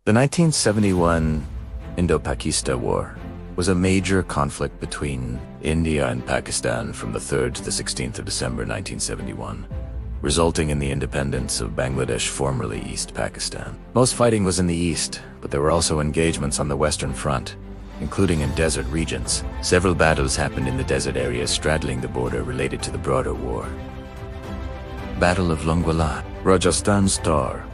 The 1971 Indo-Pakistan War was a major conflict between India and Pakistan from the 3rd to the 16th of December 1971, resulting in the independence of Bangladesh, formerly East Pakistan. Most fighting was in the east, but there were also engagements on the Western Front, including in desert regions. Several battles happened in the desert areas straddling the border related to the broader war. Battle of Longwala, Rajasthan's Thar,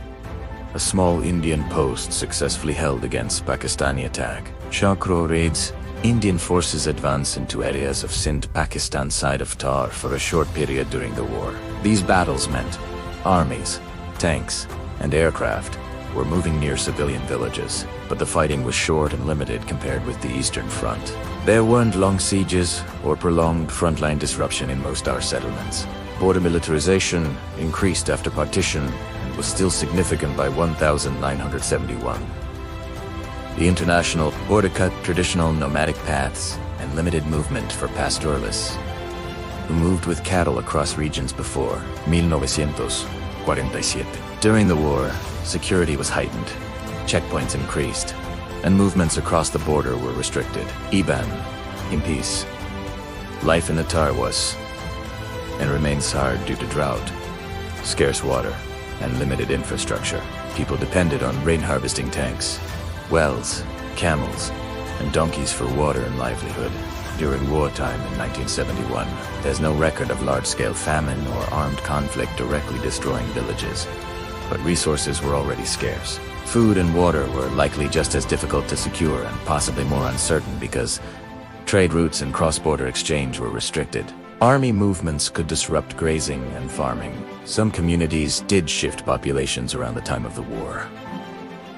a small Indian post successfully held against Pakistani attack. Chakro raids, Indian forces advanced into areas of Sindh, Pakistan side of Thar for a short period during the war. These battles meant armies, tanks, and aircraft were moving near civilian villages, but the fighting was short and limited compared with the Eastern Front. There weren't long sieges or prolonged frontline disruption in most Thar settlements. Border militarization increased after partition and was still significant by 1971. The international border cut traditional nomadic paths and limited movement for pastoralists who moved with cattle across regions before 1947. During the war, security was heightened, checkpoints increased, and movements across the border were restricted. Iban, in peace. Life in the Thar was and remains hard due to drought, scarce water, and limited infrastructure. People depended on rain harvesting tanks, wells, camels, and donkeys for water and livelihood. During wartime in 1971, there's no record of large-scale famine or armed conflict directly destroying villages, but resources were already scarce. Food and water were likely just as difficult to secure and possibly more uncertain because trade routes and cross-border exchange were restricted. Army movements could disrupt grazing and farming. Some communities did shift populations around the time of the war.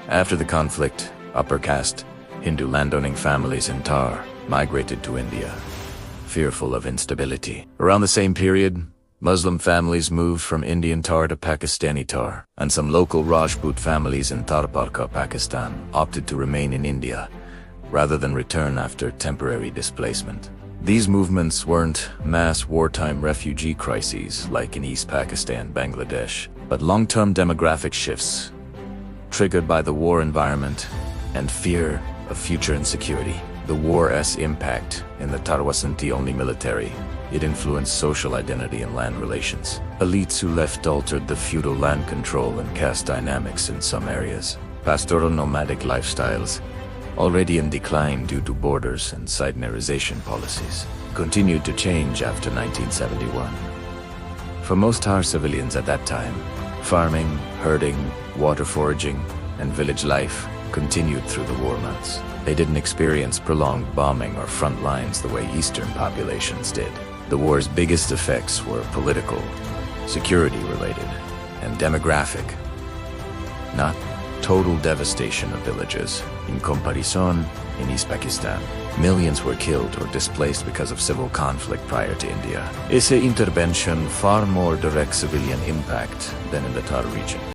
After the conflict, upper caste, Hindu landowning families in Thar migrated to India, fearful of instability. Around the same period, Muslim families moved from Indian Thar to Pakistani Thar, and some local Rajput families in Tharparka, Pakistan, opted to remain in India rather than return after temporary displacement. These movements weren't mass wartime refugee crises like in East Pakistan, Bangladesh, but long-term demographic shifts triggered by the war environment and fear of future insecurity. The war's impact in the Thar wasn't only military. It influenced social identity and land relations. Elites who left altered the feudal land control and caste dynamics in some areas. Pastoral nomadic lifestyles, already in decline due to borders and Sidnerization policies, continued to change after 1971. For most Thar civilians at that time, farming, herding, water foraging, and village life continued through the war months. They didn't experience prolonged bombing or front lines the way Eastern populations did. The war's biggest effects were political, security-related, and demographic, not total devastation of villages. In comparison, in East Pakistan, millions were killed or displaced because of civil conflict prior to India. Its intervention far more direct civilian impact than in the Thar region.